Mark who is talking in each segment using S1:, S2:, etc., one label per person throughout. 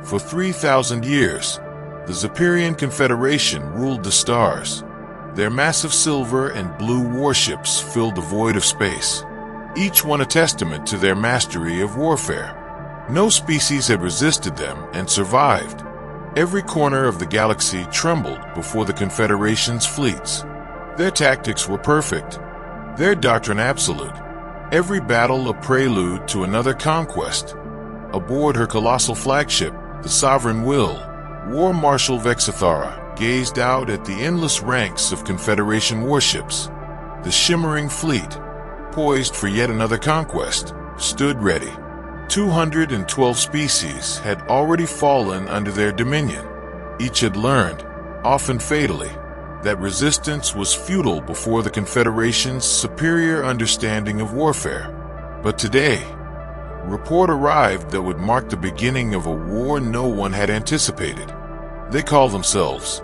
S1: For 3,000 years, the Zephyrian Confederation ruled the stars. Their massive silver and blue warships filled the void of space, each one a testament to their mastery of warfare. No species had resisted them and survived. Every corner of the galaxy trembled before the Confederation's fleets. Their tactics were perfect, their doctrine absolute. Every battle a prelude to another conquest. Aboard her colossal flagship, the Sovereign Will, War Marshal Vexithara gazed out at the endless ranks of Confederation warships. The shimmering fleet, poised for yet another conquest, stood ready. 212 species had already fallen under their dominion. Each had learned, often fatally, that resistance was futile before the Confederation's superior understanding of warfare. But today, report arrived that would mark the beginning of a war no one had anticipated. They call themselves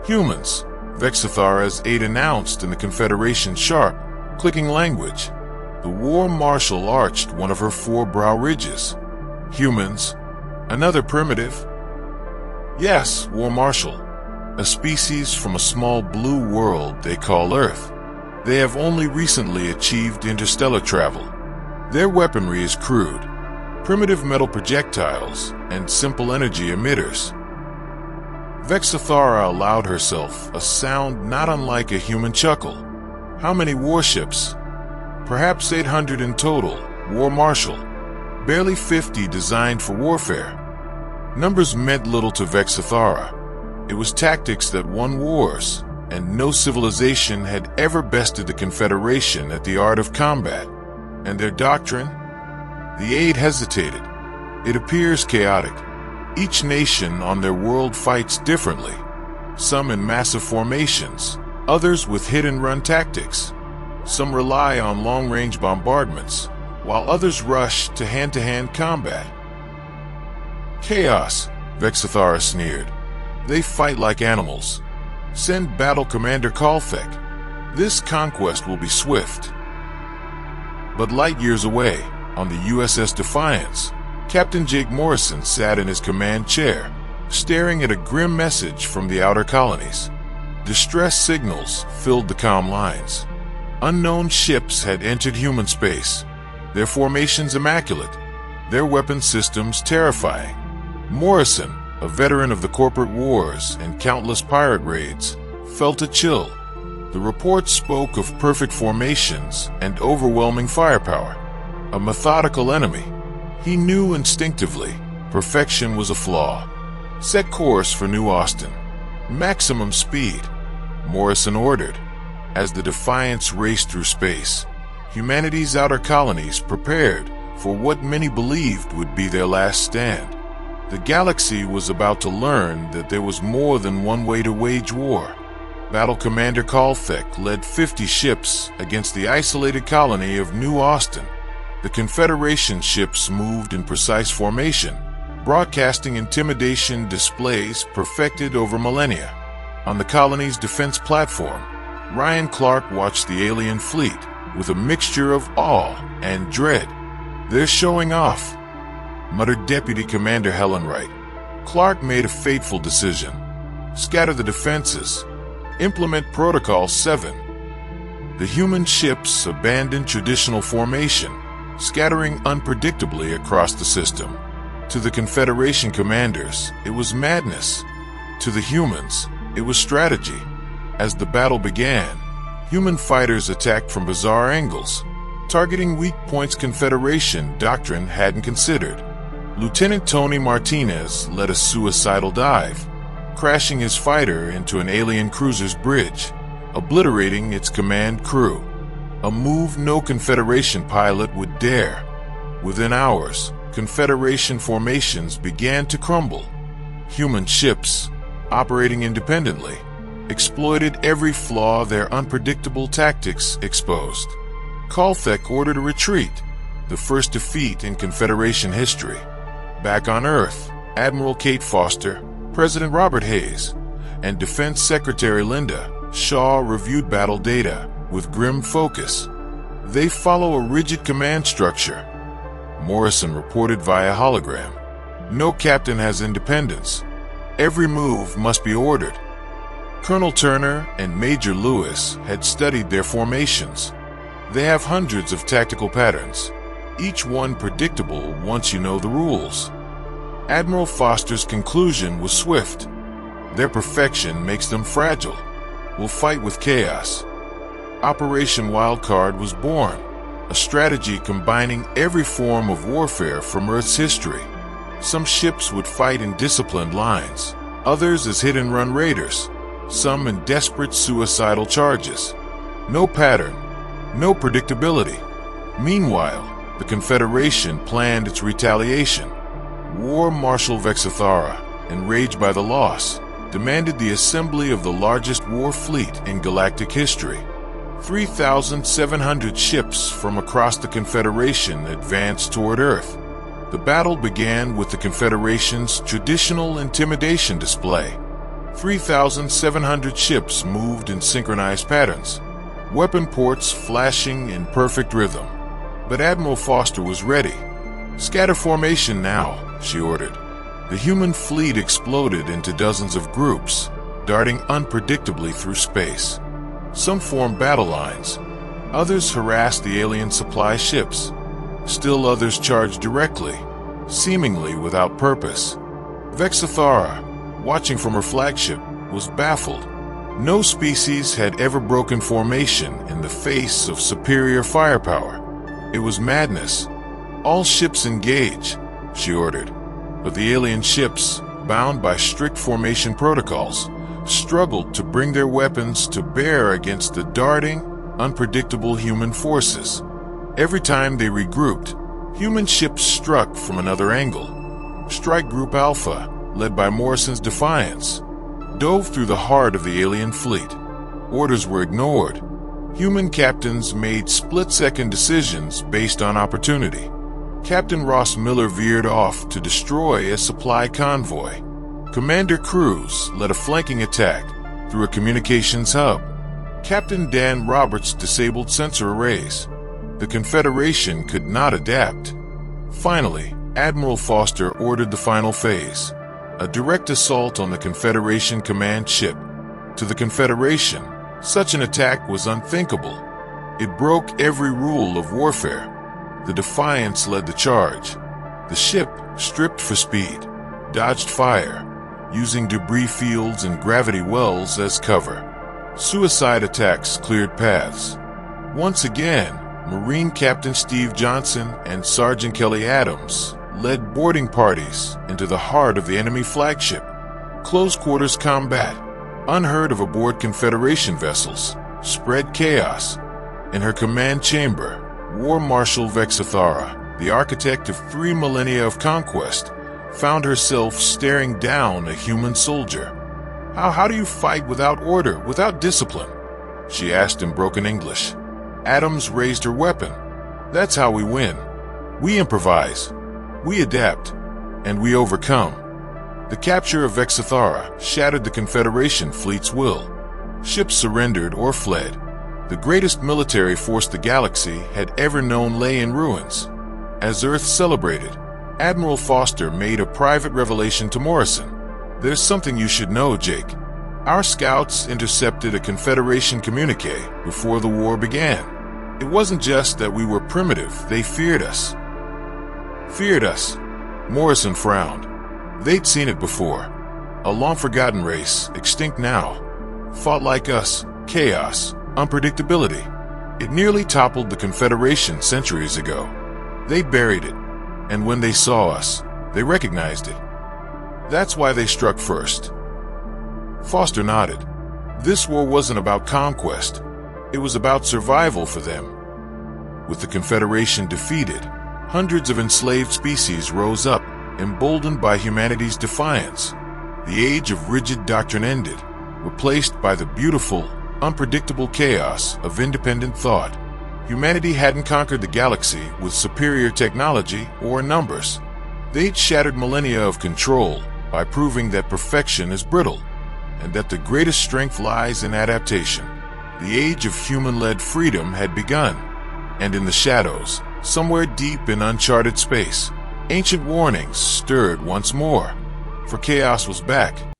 S1: humans, Vexithara's aide announced in the Confederation's sharp, clicking language. The War Marshal arched one of her four brow ridges. Humans? Another primitive? Yes, War Marshal. A species from a small blue world they call Earth. They have only recently achieved interstellar travel. Their weaponry is crude, primitive metal projectiles and simple energy emitters. Vexithara allowed herself a sound not unlike a human chuckle. How many warships? Perhaps 800 in total, War Marshal. Barely 50 designed for warfare. Numbers meant little to Vexithara. It was tactics that won wars, and no civilization had ever bested the Confederation at the art of combat. And their doctrine? The aide hesitated. It appears chaotic. Each nation on their world fights differently. Some in massive formations, others with hit-and-run tactics. Some rely on long-range bombardments, while others rush to hand-to-hand combat. Chaos, Vexithara sneered. They fight like animals. Send Battle Commander Kalthek. This conquest will be swift. But light years away, on the USS Defiance, Captain Jake Morrison sat in his command chair, staring at a grim message from the outer colonies. Distress signals filled the comm lines. Unknown ships had entered human space, their formations immaculate, their weapon systems terrifying. Morrison, a veteran of the corporate wars and countless pirate raids, felt a chill. The reports spoke of perfect formations and overwhelming firepower. A methodical enemy. He knew instinctively perfection was a flaw. Set course for New Austin. Maximum speed, Morrison ordered. As the Defiance raced through space, humanity's outer colonies prepared for what many believed would be their last stand. The galaxy was about to learn that there was more than one way to wage war. Battle Commander Kalthek led 50 ships against the isolated colony of New Austin. The Confederation ships moved in precise formation, broadcasting intimidation displays perfected over millennia. On the colony's defense platform, Ryan Clark watched the alien fleet with a mixture of awe and dread. "They're showing off," muttered Deputy Commander Helen Wright. Clark made a fateful decision. Scatter the defenses. Implement Protocol 7. The human ships abandoned traditional formation, scattering unpredictably across the system. To the Confederation commanders, it was madness. To the humans, it was strategy. As the battle began, human fighters attacked from bizarre angles, targeting weak points Confederation doctrine hadn't considered. Lieutenant Tony Martinez led a suicidal dive, crashing his fighter into an alien cruiser's bridge, obliterating its command crew. A move no Confederation pilot would dare. Within hours, Confederation formations began to crumble. Human ships, operating independently, exploited every flaw their unpredictable tactics exposed. Kalthek ordered a retreat, the first defeat in Confederation history. Back on Earth, Admiral Kate Foster, President Robert Hayes, and Defense Secretary Linda Shaw reviewed battle data with grim focus. They follow a rigid command structure, Morrison reported via hologram. No captain has independence. Every move must be ordered. Colonel Turner and Major Lewis had studied their formations. They have hundreds of tactical patterns, each one predictable once you know the rules. Admiral Foster's conclusion was swift. Their perfection makes them fragile. We'll fight with chaos. Operation Wildcard was born, a strategy combining every form of warfare from Earth's history. Some ships would fight in disciplined lines, others as hit-and-run raiders, some in desperate suicidal charges. No pattern, no predictability. Meanwhile, the Confederation planned its retaliation. War Marshal Vexithara, enraged by the loss, demanded the assembly of the largest war fleet in galactic history. 3,700 ships from across the Confederation advanced toward Earth. The battle began with the Confederation's traditional intimidation display. 3,700 ships moved in synchronized patterns, weapon ports flashing in perfect rhythm. But Admiral Foster was ready. "Scatter formation now," she ordered. The human fleet exploded into dozens of groups, darting unpredictably through space. Some formed battle lines. Others harassed the alien supply ships. Still others charged directly, seemingly without purpose. Vexithara, watching from her flagship, was baffled. No species had ever broken formation in the face of superior firepower. It was madness. "All ships engage," she ordered. But the alien ships, bound by strict formation protocols, struggled to bring their weapons to bear against the darting, unpredictable human forces. Every time they regrouped, human ships struck from another angle. Strike Group Alpha, led by Morrison's Defiance, dove through the heart of the alien fleet. Orders were ignored. Human captains made split-second decisions based on opportunity. Captain Ross Miller veered off to destroy a supply convoy. Commander Cruz led a flanking attack through a communications hub. Captain Dan Roberts disabled sensor arrays. The Confederation could not adapt. Finally, Admiral Foster ordered the final phase, a direct assault on the Confederation command ship. To the Confederation, such an attack was unthinkable. It broke every rule of warfare. The Defiance led the charge. The ship, stripped for speed, dodged fire, using debris fields and gravity wells as cover. Suicide attacks cleared paths. Once again, Marine Captain Steve Johnson and Sergeant Kelly Adams led boarding parties into the heart of the enemy flagship. Close quarters combat, unheard of aboard Confederation vessels, spread chaos. In her command chamber, War Marshal Vexithara, the architect of 3 millennia of conquest, found herself staring down a human soldier. How do you fight without order, without discipline?" she asked in broken English. Adams raised her weapon. "That's how we win. We improvise, we adapt, and we overcome." The capture of Vexithara shattered the Confederation fleet's will. Ships surrendered or fled. The greatest military force the galaxy had ever known lay in ruins. As Earth celebrated, Admiral Foster made a private revelation to Morrison. "There's something you should know, Jake. Our scouts intercepted a Confederation communique before the war began. It wasn't just that we were primitive, they feared us." "Feared us?" Morrison frowned. They'd seen it before. A long-forgotten race, extinct now, fought like us, chaos, unpredictability. It nearly toppled the Confederation centuries ago. They buried it, and when they saw us, they recognized it. That's why they struck first. Foster nodded. This war wasn't about conquest. It was about survival for them. With the Confederation defeated, hundreds of enslaved species rose up, emboldened by humanity's defiance. The age of rigid doctrine ended, replaced by the beautiful, unpredictable chaos of independent thought. Humanity hadn't conquered the galaxy with superior technology or numbers. They'd shattered millennia of control by proving that perfection is brittle, and that the greatest strength lies in adaptation. The age of human-led freedom had begun, and in the shadows, somewhere deep in uncharted space, Ancient warnings stirred once more, for chaos was back,